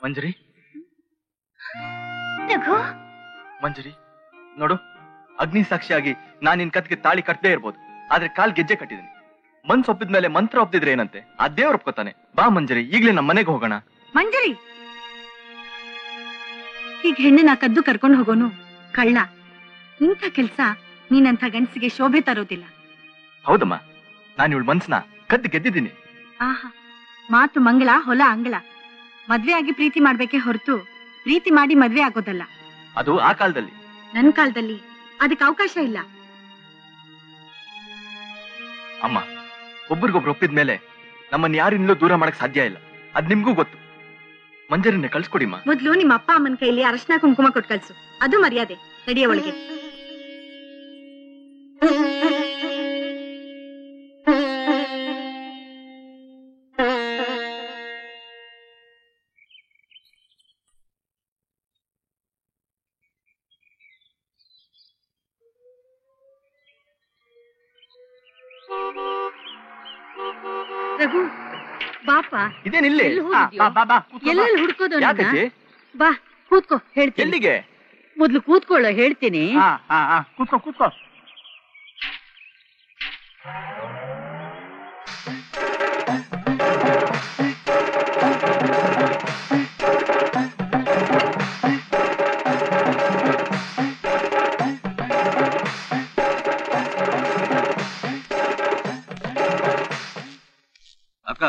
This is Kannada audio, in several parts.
ಮಂಜರಿ ರಘು, ಮಂಜರಿ ನೋಡು, ಅಗ್ನಿ ಸಾಕ್ಷಿಯಾಗಿ ನಾನು ನಿನ್ ಕತ್ಗೆ ತಾಳಿ ಕಟ್ಟದೇ ಇರ್ಬೋದು, ಆದ್ರೆ ಕಾಲ್ ಗೆಜ್ಜೆ ಕಟ್ಟಿದೀನಿ. ಮನ್ಸ್ ಒಪ್ಪಿದ್ಮೇಲೆ ಮಂತ್ರ ಒಪ್ಪಿದ್ರೆ ಏನಂತೆ, ಆ ದೇವ್ರ ಒಪ್ಕೋತಾನೆ. ಬಾ ಮಂಜರಿ, ಈಗ್ಲೇ ನಮ್ಮ ಮನೆಗೆ ಹೋಗೋಣ. ಮಂಜರಿ, ಈಗ ಹೆಣ್ಣನ್ನ ಕದ್ದು ಕರ್ಕೊಂಡು ಹೋಗೋನು ಕಳ್ಳ. ಇಂಥ ಕೆಲ್ಸ ನೀನಂಥ ಗಂಡಸಿಗೆ ಶೋಭೆ ತರೋದಿಲ್ಲ. ಹೌದಮ್ಮ, ನಾನು ಇವಳು ಮನ್ಸನ್ನ ಕದ್ದು ಗೆದ್ದಿದ್ದೀನಿ. ಆಹಾ, ಮಾತು ಮಂಗಳ, ಹೊಲ ಅಂಗಳ. ಮದ್ವೆ ಆಗಿ ಪ್ರೀತಿ ಮಾಡ್ಬೇಕೆ ಹೊರತು ಪ್ರೀತಿ ಮಾಡಿ ಮದ್ವೆ ಆಗೋದಲ್ಲ. ಅದು ಆ ಕಾಲದಲ್ಲಿ. ನನ್ ಕಾಲದಲ್ಲಿ ಅದಕ್ಕೆ ಅವಕಾಶ ಇಲ್ಲ. ಅಮ್ಮ, ಒಬ್ರಿಗೊಬ್ರು ಒಪ್ಪಿದ್ಮೇಲೆ ನಮ್ಮನ್ನ ಯಾರಿಂದಲೂ ದೂರ ಮಾಡಕ್ ಸಾಧ್ಯ ಇಲ್ಲ. ಅದ್ ನಿಮ್ಗೂ ಗೊತ್ತು. ಮಂಜರಿನ ಕಳ್ಸ್ಕೊಡಿಮ್ಮ. ಮೊದ್ಲು ನಿಮ್ಮ ಅಪ್ಪ ಅಮ್ಮನ ಕೈಲಿ ಅರಶಿನ ಕುಂಕುಮ ಕೊಟ್ಟು ಕಳ್ಸು, ಅದು ಮರ್ಯಾದೆ. ನಡಿಯ ಒಳಗೆ. ರಘು, ಬಾಪ. ಇದೇನಿಲ್ಲಿ? ಎಲ್ಲೆಲ್ಲಿ ಹುಡ್ಕೋದು? ಯಾಕಜ್ಜಿ? ಬಾ ಕೂತ್ಕೋ, ಹೇಳ್ತೀನಿ. ಎಲ್ಲಿಗೆ? ಮೊದ್ಲು ಕೂತ್ಕೊಳ್ಳೋ, ಹೇಳ್ತೀನಿ. ಕೂತ್ಕೋ ಕೂತ್ಕೋ. ಅಕ್ಕ,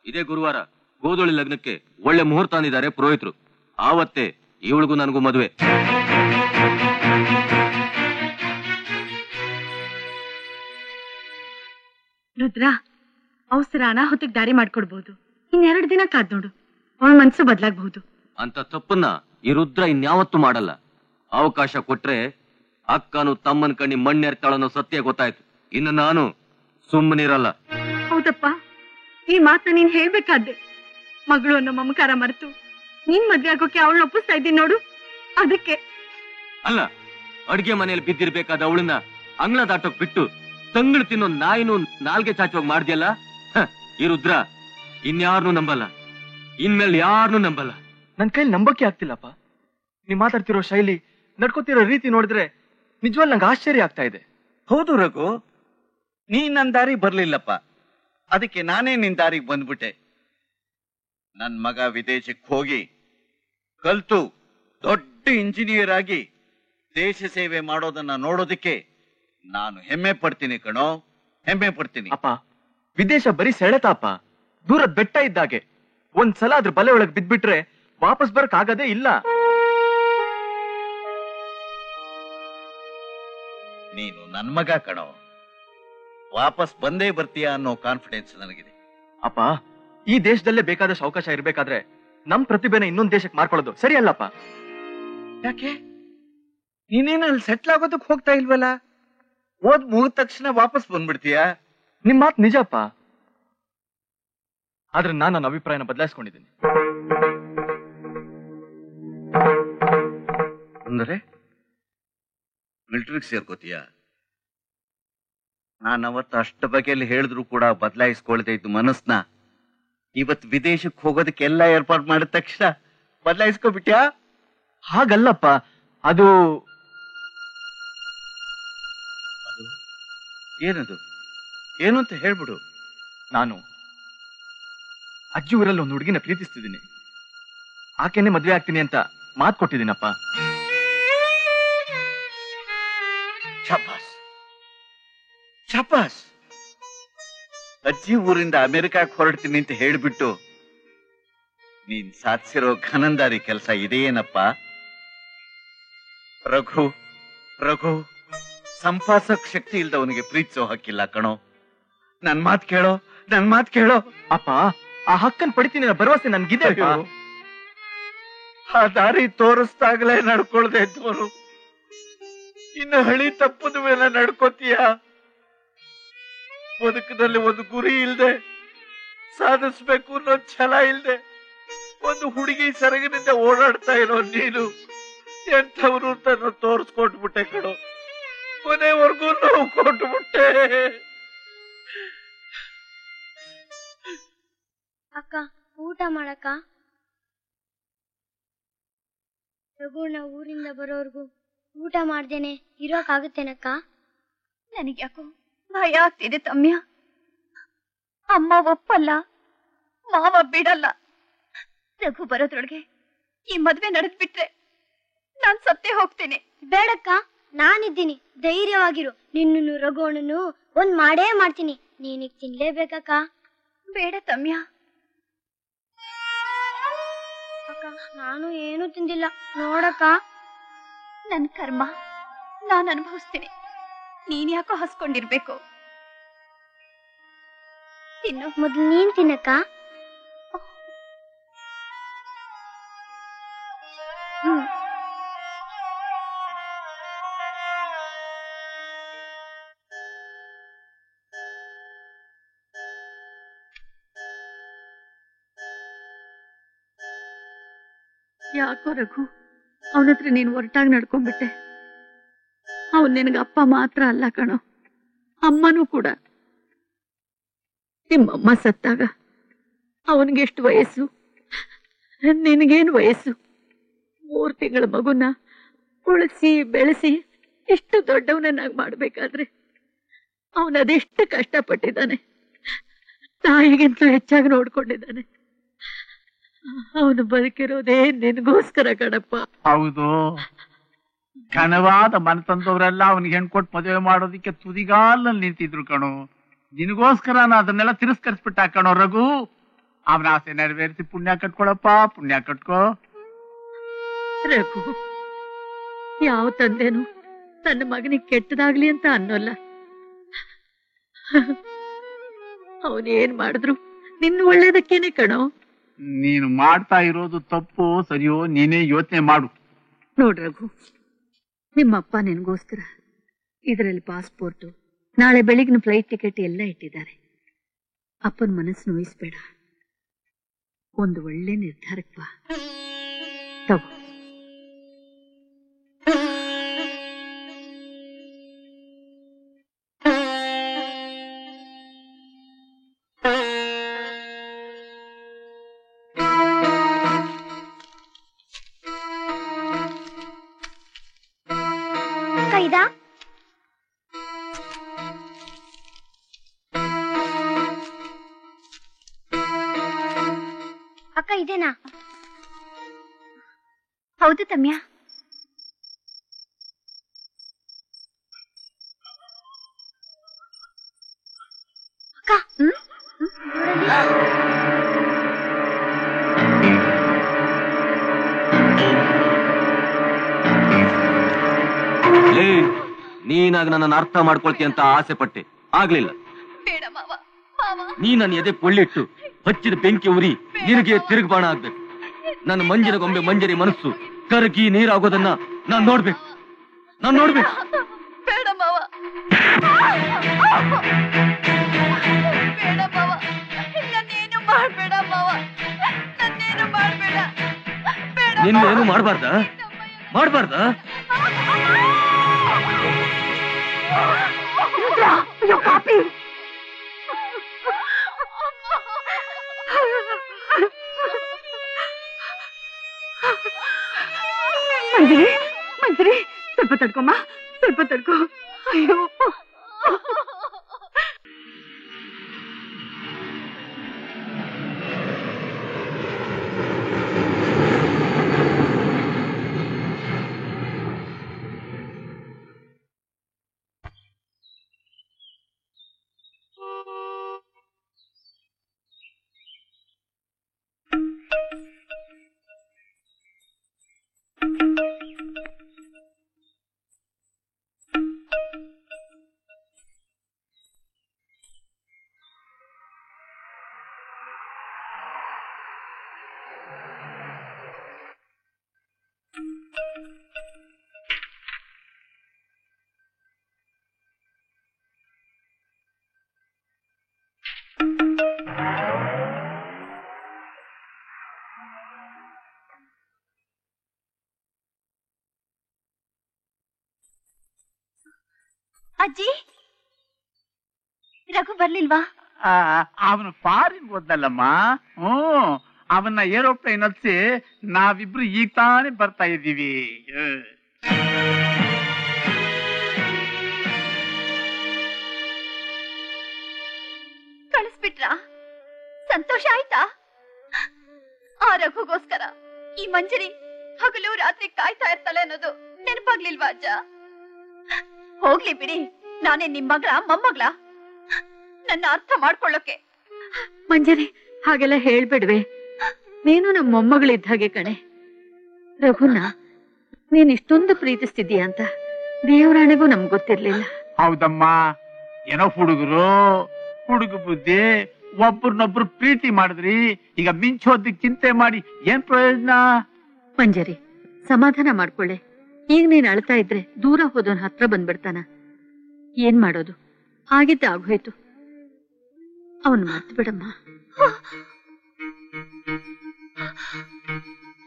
ಇದೇ ಗುರುವಾರ ಗೋಧೂಳಿ ಲಗ್ನಕ್ಕೆ ಒಳ್ಳೆ ಮುಹೂರ್ತ ಅಂದಿದ್ದಾರೆ ಪುರೋಹಿತರು. ಆವತ್ತೇ ಇವಳಿಗೂ ನನಗೂ ಮದುವೆ. ರುದ್ರ, ಅವಸರ ಅನಾಹುತಕ್ಕೆ ದಾರಿ ಮಾಡ್ಕೊಡ್ಬಹುದು. ಇನ್ನೆರಡು ದಿನ ಕಾದ್ ನೋಡು, ಅವಳ ಮನ್ಸು ಬದಲಾಗಬಹುದು. ಅಂತ ತಪ್ಪನ್ನ ಈ ರುದ್ರ ಇನ್ಯಾವತ್ತೂ ಮಾಡಲ್ಲ. ಅವಕಾಶ ಕೊಟ್ರೆ ಅಕ್ಕನು ತಮ್ಮನ ಕಣ್ಣಿ ಮಣ್ಣೆರ್ತಾಳನ್ನೋ ಸತ್ಯ ಗೊತ್ತಾಯ್ತು. ಇನ್ನು ನಾನು ಸುಮ್ಮನಿರಲ್ಲ. ಹೌದಪ್ಪ, ಈ ಮಾತನ್ನ ನೀನ್ ಹೇಳ್ಬೇಕಾದ್ದೆ. ಮಗಳು ಅನ್ನೋ ಮಮಕಾರ ಮರೆತು ನೀನ್ ಮದ್ವೆ ಆಗೋಕೆ ಅವಳನ್ನ ಒಪ್ಪಿಸ್ತಾ ಇದ್ದೀನಿ ನೋಡು. ಅದಕ್ಕೆ ಅಲ್ಲ, ಅಡ್ಗೆ ಮನೆಯಲ್ಲಿ ಬಿದ್ದಿರ್ಬೇಕಾದ ಅವಳನ್ನ ಅಂಗಳ ದಾಟೋಕ್ ಬಿಟ್ಟು ತಂಗಳು ತಿನ್ನೋ ನಾಯಿನೂ ನಾಲ್ಗೆ ಚಾಚುವಾಗ ಮಾಡ್ದಿಯಲ್ಲ. ಈ ರುದ್ರ ಇನ್ಯಾರನ್ನೂ ನಂಬಲ್ಲ, ಇನ್ಮೇಲೆ ಯಾರನ್ನೂ ನಂಬಲ್ಲ. ನನ್ ಕೈಲಿ ನಂಬಕ್ಕೆ ಆಗ್ತಿಲ್ಲಪ್ಪ. ನೀವ್ ಮಾತಾಡ್ತಿರೋ ಶೈಲಿ, ನಡ್ಕೋತಿರೋ ರೀತಿ ನೋಡಿದ್ರೆ ನಿಜವಾಗ್ಲೂ ನಂಗೆ ಆಶ್ಚರ್ಯ ಆಗ್ತಾ ಇದೆ. ಹೌದು ರಘು, ನೀ ನನ್ ದಾರಿ ಬರ್ಲಿಲ್ಲಪ್ಪ, ಅದಕ್ಕೆ ನಾನೇ ನಿನ್ ದಾರಿಗೆ ಬಂದ್ಬಿಟ್ಟೆ. ನನ್ ಮಗ ವಿದೇಶಕ್ಕೆ ಹೋಗಿ ಕಲ್ತು ದೊಡ್ಡ ಇಂಜಿನಿಯರ್ ಆಗಿ ದೇಶ ಸೇವೆ ಮಾಡೋದನ್ನ ನೋಡೋದಕ್ಕೆ ನಾನು ಹೆಮ್ಮೆ ಪಡ್ತೀನಿ ಕಣೋ, ಹೆಮ್ಮೆ ಪಡ್ತೀನಿ. ಅಪ್ಪ, ವಿದೇಶ ಬರೀ ಸೆಳೆತಪ್ಪ, ದೂರದ ಬೆಟ್ಟ ಇದ್ದಾಗೆ. ಒಂದ್ಸಲ ಅದ್ರ ಬಲೆ ಒಳಗ್ ಬಿದ್ಬಿಟ್ರೆ ವಾಪಸ್ ಬರಕ್ ಆಗದೇ ಇಲ್ಲ. ನೀನು ನನ್ ಮಗ ಕಣೋ, ವಾಪಸ್ ಬಂದೇ ಬರ್ತೀಯ ಅನ್ನೋ ಕಾನ್ಫಿಡೆನ್ಸ್ ನನಗಿದೆ. ಅಪ್ಪ, ಈ ದೇಶದಲ್ಲೇ ಬೇಕಾದಷ್ಟು ಅವಕಾಶ ಇರ್ಬೇಕಾದ್ರೆ ನಮ್ ಪ್ರತಿಭೆನ ಇನ್ನೊಂದ್ ದೇಶಕ್ಕೆ ಮಾರ್ಕೊಳ್ಳೋದು ಸರಿ ಅಲ್ಲಪ್ಪ. ಯಾಕೆ? ನೀನೇನ ಅಲ್ಲಿ ಸೆಟ್ಲ್ ಆಗೋದಕ್ಕೆ ಹೋಗ್ತಾ ಇಲ್ವಲ್ಲ? ಓದ್ ಮುಗಿದ ತಕ್ಷಣ ವಾಪಸ್ ಬಂದ್ಬಿಡ್ತೀಯ? ನಿಮ್ ಮಾತ್ ನಿಜಪ್ಪ, ಆದ್ರೆ ನಾನು ನನ್ನ ಅಭಿಪ್ರಾಯನ ಬದಲಾಯಿಸ್ಕೊಂಡಿದ್ದೀನಿ. ಅಂದ್ರೆ ಮಿಲಿಟರಿಗೆ ಸೇರ್ಕೋತೀಯ? ನಾನು ಅವತ್ತು ಅಷ್ಟ ಬಗೆಯಲ್ಲಿ ಹೇಳಿದ್ರು ಕೂಡ ಬದಲಾಯಿಸ್ಕೊಳ್ತಾ ಇದ್ದು ಮನಸ್ನ ಇವತ್ತು ವಿದೇಶಕ್ಕೆ ಹೋಗೋದಕ್ಕೆಲ್ಲ ಏರ್ಪಾಡು ಮಾಡಿದ ತಕ್ಷಣ ಬದಲಾಯಿಸ್ಕೊಬಿಟ್ಯಾ? ಹಾಗಲ್ಲಪ್ಪ, ಅದು ಏನದು? ಏನು ಅಂತ ಹೇಳ್ಬಿಡು. ನಾನು ಅಜ್ಜಿ ಊರಲ್ಲಿ ಒಂದು ಹುಡುಗಿನ ಪ್ರೀತಿಸ್ತಿದ್ದೀನಿ. ಆಕೆನೆ ಮದ್ವೆ ಆಗ್ತೀನಿ ಅಂತ ಮಾತು ಕೊಟ್ಟಿದ್ದೀನಪ್ಪ. ಶಪಾಸ್ ಶಪಾಸ್. ಅಜ್ಜಿ ಊರಿಂದ ಅಮೆರಿಕಕ್ಕೆ ಹೊರಡ್ತೀನಿ ಅಂತ ಹೇಳ್ಬಿಟ್ಟು ನೀನ್ ಸಾಧಿಸಿರೋ ಘನಂದಾರಿ ಕೆಲಸ ಇದೇನಪ್ಪ? ರಘು ರಘು, ಸಂಪಾಸಕ್ ಶಕ್ತಿ ಇಲ್ದವನಿಗೆ ಪ್ರೀತಿಸೋ ಹಕ್ಕಿಲ್ಲ ಕಣೋ. ನನ್ ಮಾತ್ ಕೇಳೋ, ನನ್ ಮಾತ್ ಕೇಳೋ. ಅಪ್ಪ, ಆ ಹಕ್ಕನ್ ಪಡಿತೀನಿ ಭರವಸೆ ನನ್ಗಿದೆ. ಆ ದಾರಿ ತೋರಿಸ್ದಾಗಲೇ ನಡ್ಕೊಳ್ದೆ ಇದ್ದವನು ಇನ್ನು ಹಳಿ ತಪ್ಪದ ಮೇಲೆ ನಡ್ಕೋತೀಯ? ಬದುಕಿನಲ್ಲಿ ಒಂದು ಗುರಿ ಇಲ್ದೆ, ಸಾಧಿಸ್ಬೇಕು ಅನ್ನೋ ಛಲ ಇಲ್ದೆ, ಒಂದು ಹುಡುಗಿ ಸೆರಗಿನಿಂದ ಓಡಾಡ್ತಾ ಇರೋ ನೀನು ಎಂಥವ್ರು ಅಂತ ತೋರಿಸ್ಕೊಟ್ಬಿಟ್ಟೆ ಕಣೋ. ಕೊನೆವರೆಗೂ ನೋವು ಕೊಟ್ಬಿಟ್ಟೆ. ಅಕ್ಕ, ಊಟ ಮಾಡಕ್ಕ? ರಘುನ ಊರಿಂದ ಬರೋರ್ಗು ಊಟ ಮಾಡ್ದೇನೆ ಇರೋಕಾಗುತ್ತೇನಕ್ಕ? ನನಗ್ಯಾಕೋ ಭಯ ಆಗ್ತಿದೆ ತಮ್ಯ. ಅಮ್ಮ ಒಪ್ಪಲ್ಲ, ಮಾವ ಬಿಡಲ್ಲ. ರಘು ಬರೋದ್ರೊಳಗೆ ಈ ಮದ್ವೆ ನಡೆದ್ಬಿಟ್ರೆ ನಾನ್ ಸತ್ತೇ ಹೋಗ್ತೇನೆ. ಬೇಡಕ್ಕ, ನಾನಿದ್ದೀನಿ, ಧೈರ್ಯವಾಗಿರು. ನಿನ್ನನ್ನು ರಘುವಣ್ಣನು ಒಂದ್ ಮಾಡೇ ಮಾಡ್ತೀನಿ. ನೀನಿಗ್ ತಿನ್ಲೇಬೇಕಕ್ಕ. ಬೇಡ ತಮ್ಯ. ಅಕ್ಕ, ನಾನು ಏನು ತಿಂದಿಲ್ಲ ನೋಡಕ್ಕ. ನನ್ ಕರ್ಮ ನಾನ್ ಅನುಭವಿಸ್ತೀನಿ. ನೀನ್ ಯಾಕೋ ಹಸ್ಕೊಂಡಿರ್ಬೇಕು. ತಿನ್ನು. ಮೊದ್ಲು ನೀನ್ ತಿನ್ನಕ್ಕ. ಯಾಕೋ ರಘು, ಅವನತ್ರ ನೀನ್ ಒರಟಾಗಿ ನಡ್ಕೊಂಡ್ಬಿಟ್ಟೆ. ಅವನ್ ನಿನಗ ಅಪ್ಪ ಮಾತ್ರ ಅಲ್ಲ ಕಣೋ, ಅಮ್ಮನೂ ಕೂಡ. ನಿಮ್ಮಮ್ಮ ಸತ್ತಾಗ ಅವನಿಗೆಷ್ಟು ವಯಸ್ಸು, ನಿನಗೇನು ವಯಸ್ಸು? 3 ತಿಂಗಳ ಮಗುನ ಉಳಿಸಿ ಬೆಳೆಸಿ ಎಷ್ಟು ದೊಡ್ಡವನನ್ನಾಗಿ ಮಾಡ್ಬೇಕಾದ್ರೆ ಅವನದೆಷ್ಟು ಕಷ್ಟಪಟ್ಟಿದ್ದಾನೆ. ತಾಯಿಗಿಂತಲೂ ಹೆಚ್ಚಾಗಿ ನೋಡ್ಕೊಂಡಿದ್ದಾನೆ. ಅವನು ಬದುಕಿರೋದೇ ನಿನಗೋಸ್ಕರ ಕಣಪ್ಪ. ಹೌದು, ಘನವಾದ ಮನತಂದವರೆಲ್ಲ ಅವನಿಗೆ ಹೆಣ್ಕೊಟ್ಟು ಮದುವೆ ಮಾಡೋದಿಕ್ಕೆ ತುದಿಗಾಲಲ್ಲಿ ನಿಂತಿದ್ರು ಕಣು. ನಿನಗೋಸ್ಕರ ಅದನ್ನೆಲ್ಲ ತಿರಸ್ಕರಿಸ್ಬಿಟ್ಟ ಕಣೋ ರಘು. ಅವನ ಆಸೆ ನೆರವೇರಿಸಿ ಪುಣ್ಯ ಕಟ್ಕೊಳಪ್ಪ, ಪುಣ್ಯ ಕಟ್ಕೋ. ರಘು, ಯಾವ ತಂದೆನು ತನ್ನ ಮಗನಿಗೆ ಕೆಟ್ಟದಾಗ್ಲಿ ಅಂತ ಅನ್ನೋಲ್ಲ. ಅವನೇನ್ ಮಾಡಿದ್ರು ನಿನ್ನ ಒಳ್ಳೇದಕ್ಕೇನೆ ಕಣೋ. ನೀನು ಮಾಡ್ತಾ ಇರೋದು ತಪ್ಪು ಸರಿಯೋ ನೀನೇ ಯೋಚನೆ ಮಾಡು. ನೋಡ್ ರಘು, ನಿಮ್ಮಪ್ಪ ನಿನಗೋಸ್ಕರ ಇದರಲ್ಲಿ ಪಾಸ್ಪೋರ್ಟು, ನಾಳೆ ಬೆಳಿಗ್ನ ಫ್ಲೈಟ್ ಟಿಕೆಟ್ ಎಲ್ಲ ಇಟ್ಟಿದ್ದಾರೆ. ಅಪ್ಪನ ಮನಸ್ಸು ನೋಯಿಸ್ಬೇಡ. ಒಂದು ಒಳ್ಳೆ ನಿರ್ಧಾರಕ್ಕೆ ಬಾ. ತಗೋ. ಇದಾ? ಅಕ್ಕ ಇದೇನಾ? ಹೌದು ತಮ್ಯ. ಅಕ್ಕ ನೀನಾಗ ನನ್ನ ಅರ್ಥ ಮಾಡ್ಕೊಳ್ತೀಯ ಅಂತ ಆಸೆ ಪಟ್ಟೆ, ಆಗ್ಲಿಲ್ಲ. ನೀ ನನ್ನ ಎದೆ ಪೊಳ್ಳಿಟ್ಟು ಹಚ್ಚಿದ ಬೆಂಕಿ ಉರಿ ನಿನಗೆ ತಿರುಗ್ಬಾಣ ಆಗ್ಬೇಕು. ನನ್ನ ಮಂಜಿನ ಗೊಂಬೆ ಮಂಜರಿ ಮನಸ್ಸು ಕರಗಿ ನೀರಾಗೋದನ್ನ ನಾನ್ ನೋಡ್ಬೇಕು. ಬೇಡ ಮಾವ, ಬೇಡ ಮಾವ, ನನ್ನೇನು ಮಾಡ್ಬೇಡ ಮಾವ, ನನ್ನೇನು ಮಾಡ್ಬೇಡ. ನಿನ್ನೇನು ಮಾಡ್ಬಾರ್ದ? ಮಂಜರಿ, ಸ್ವಲ್ಪ ತಡ್ಕೊಮ್ಮ, ಸ್ವಲ್ಪ ತಡ್ಕೊ. ಅಯ್ಯೋ, ಅಜ್ಜಿ, ರಘು ಬರ್ಲಿಲ್ವಾ? ಅವನು ಫಾರಿನ್ ಹೋದ್ನಲ್ಲಮ್ಮ. ಅವನ್ನ ಏರೋಪ್ಲೇನ್ ಹತ್ಸಿ ನಾವಿಬ್ರು ಈಗ ತಾನೇ ಬರ್ತಾ ಇದ್ದೀವಿ. ಕಳಿಸ್ಬಿಟ್ರಾ? ಸಂತೋಷ ಆಯ್ತಾ? ಆ ರಘುಗೋಸ್ಕರ ಈ ಮಂಜರಿ ಹಗಲು ರಾತ್ರಿ ಕಾಯ್ತಾ ಇರ್ತಾಳೆ ಅನ್ನೋದು ನೆನಪಾಗ್ಲಿಲ್ವಾ ಅಜ್ಜ? ಹೋಗ್ಲಿ ಬಿಡಿ, ನಾನೇ ನಿಮ್ ಮಗಳ ಮೊಮ್ಮಗಳ? ನನ್ನ ಅರ್ಥ ಮಾಡ್ಕೊಳ್ಳೋಕೆ. ಮಂಜರಿ, ಹಾಗೆಲ್ಲ ಹೇಳ್ಬೇಡ್ವೆ. ನೀನು ನಮ್ಮ ಮೊಮ್ಮಗಳಿದ್ದ ಹಾಗೆ ಕಣೆ. ರಘುನ ನೀನ್ ಇಷ್ಟೊಂದು ಪ್ರೀತಿಸ್ತಿದ್ದೀಯ ಅಂತ ದೇವರಾಣೆಗೂ ನಮ್ಗೆ ಗೊತ್ತಿರ್ಲಿಲ್ಲ. ಹೌದಮ್ಮ, ಏನೋ ಹುಡುಗ ಬುದ್ಧಿ, ಒಬ್ರನ್ನೊಬ್ರು ಪ್ರೀತಿ ಮಾಡಿದ್ರಿ, ಈಗ ಮಿಂಚೋದಕ್ಕೆ ಚಿಂತೆ ಮಾಡಿ ಏನ್ ಪ್ರಯೋಜನ? ಮಂಜರಿ, ಸಮಾಧಾನ ಮಾಡ್ಕೊಳ್ಳೆ. ಈಗ ನೀನ್ ಅಳ್ತಾ ಇದ್ರೆ ದೂರ ಹೋದವನ್ ಹತ್ರ ಬಂದ್ಬಿಡ್ತಾನ. ಏನ್ ಮಾಡೋದು, ಹಾಗಿದ್ದೆ ಆಗೋಯ್ತು. ಅವನ್ ಮರ್ತು ಬಿಡಮ್ಮ.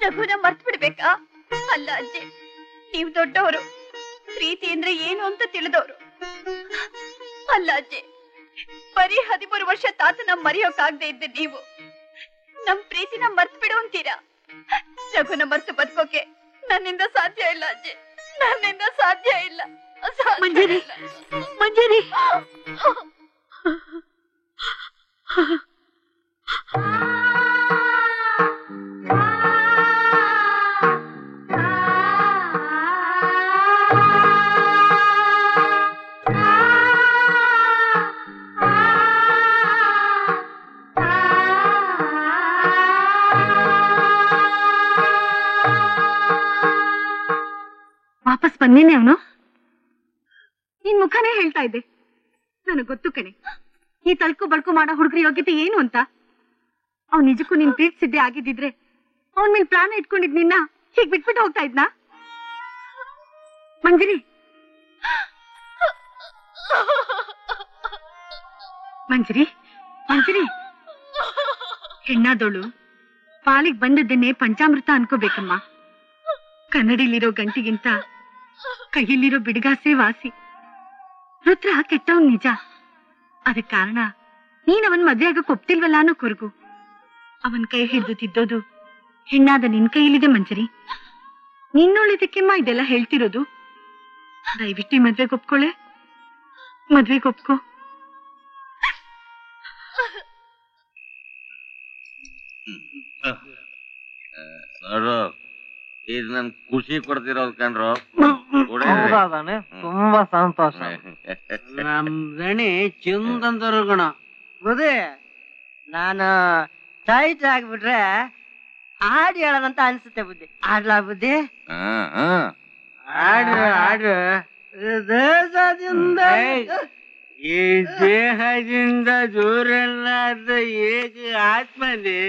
ರಘುನ ಮರ್ತು ಬಿಡ್ಬೇಕಾ? ಅಲ್ಲ ಅಜ್ಜಿ, ನೀವು ದೊಡ್ಡವರು, ಪ್ರೀತಿ ಅಂದ್ರೆ ಏನು ಅಂತ ತಿಳಿದವರು. ಅಲ್ಲ ಅಜ್ಜಿ, ಬರೀ 13 ವರ್ಷ ತಾತನ ಮರೆಯೋಕಾಗದೆ ಇದ್ದೆ ನೀವು ನಮ್ ಪ್ರೀತಿನ ಮರ್ತು ಬಿಡು ಅಂತೀರಾ? ರಘುನ ಮರ್ತು ಬದುಕೋಕೆ ನನ್ನಿಂದ ಸಾಧ್ಯ ಇಲ್ಲ ಅಜ್ಜಿ, ನನ್ನಿಂದ ಸಾಧ್ಯ ಇಲ್ಲ. ಮಂಜರಿ, ಮಂಜರಿ. ವಾಪಸ್ ಬಂದೇನೆ ಅವನು. ನಿನ್ ಮುಖನೇ ಹೇಳ್ತಾ ಇದ್ದೆ. ನನಗ್ ಗೊತ್ತು ಕಣೆ, ಈ ತಳ್ಕು ಬಳ್ಕು ಮಾಡೋ ಹುಡುಗರ ಯೋಗ್ಯತೆ ಏನು ಅಂತ. ಅವ್ನು ನಿಜಕ್ಕೂ ನಿನ್ ಪ್ರೀತಿಸಿದ್ದೆ ಆಗಿದ್ದಿದ್ರೆ ಅವನ್ ಮೇಲೆ ಪ್ರಾಣ ಇಟ್ಕೊಂಡಿದ್ ನಿನ್ನ ಹೀಗ್ ಬಿಟ್ಬಿಟ್ಟು ಹೋಗ್ತಾ ಇದ್ನಾ? ಮಂಜರಿ, ಮಂಜರಿ, ಮಂಜರಿ. ಹೆಣ್ಣಾದೋಳು ಪಾಲಿಗೆ ಬಂದದ್ದನ್ನೇ ಪಂಚಾಮೃತ ಅನ್ಕೋಬೇಕಮ್ಮ. ಕನ್ನಡಿಲಿರೋ ಗಂಟಿಗಿಂತ ಕೈಯಲ್ಲಿರೋ ಬಿಡುಗಾಸೆ ವಾಸಿ. ರುದ್ರ ಕೆಟ್ಟವನ್ ನಿಜ, ಅದಕ್ ಕಾರಣ ನೀನ್ ಅವನ್ ಮದ್ವೆ ಆಗಕ್ ಒಪ್ತಿಲ್ವಲ್ಲ ಅನ್ನೋ ಕೊರಗು. ಅವನ್ ಕೈ ಹಿಡಿದು ತಿದ್ದೋದು ಹೆಣ್ಣಾದ ನಿನ್ ಕೈಯಲ್ಲಿದೆ ಮಂಜರಿ. ನಿನ್ನೊಳ್ಳಿದಕ್ಕೆಮ್ಮ ಇದೆಲ್ಲ ಹೇಳ್ತಿರೋದು. ದಯವಿಟ್ಟು ಮದ್ವೆಗೆ ಒಪ್ಕೊಳ್ಳೆ, ಮದ್ವೆಗೆ ಒಪ್ಕೋ. ಇದು ನನ್ ಖುಷಿ ಕೊಡ್ತಿರೋದು ಕಣ್ರು. ತುಂಬಾ ಸಂತೋಷ. ನಮ್ ದಣಿ ಚಿಂತಂತರು ಗಣ ಬುದ್ಧಿ. ನಾನು ಟೈಟ್ ಆಗ್ಬಿಟ್ರೆ ಹಾಡು ಹೇಳೋದಂತ ಅನ್ಸುತ್ತೆ ಬುದ್ಧಿ. ಆಡ್ಲಾ ಬುದ್ಧಿ? ಆಡು. ದೇಶದಿಂದ ಈ ದೇಹದಿಂದ ದೂರಲ್ಲಾದ ಏಕ ಆತ್ಮನೇ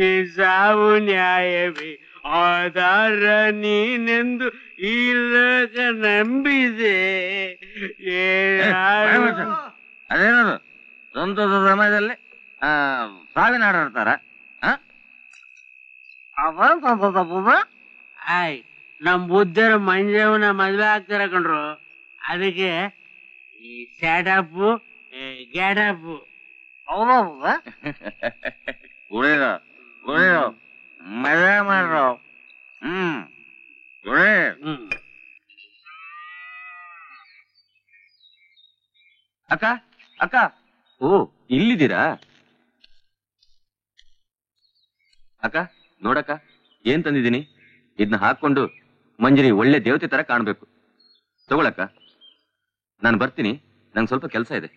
ಈ ಸಾವು ನ್ಯಾಯವೇ ಆಧಾರ ನೀನೆಂದು ಈ ಲೋಕ ನಂಬಿದೆ. ಅದೇನದು ಸಂತೋಷ ಸಮಯದಲ್ಲಿ ಸಾವಿನ ಹಾಡಾಡ್ತಾರ? ಆಯ್ ನಮ್ ಬುದ್ಧರ ಮಂಜವನ ಮದ್ವೆ ಆಗ್ತಾರ ಕಣ್ರು. ಅದಕ್ಕೆ ಈ ಸ್ಯಾಡಪ್ ಗ್ಯಾಡಪ್ ಕುಡಿರೋ ಮಜಾ ಮಾಡ್ರೋ. ಅಕ್ಕ ಅಕ್ಕ, ಓ ಇಲ್ಲಿದ್ದೀರಾ ಅಕ್ಕ? ನೋಡಕ್ಕ, ಏನ್ ತಂದಿದ್ದೀನಿ. ಇದನ್ನ ಹಾಕೊಂಡು ಮಂಜರಿ ಒಳ್ಳೆ ದೇವತೆ ತರ ಕಾಣ್ಬೇಕು. ತಗೊಳಕ್ಕ, ನಾನು ಬರ್ತೀನಿ, ನಂಗೆ ಸ್ವಲ್ಪ ಕೆಲಸ ಇದೆ.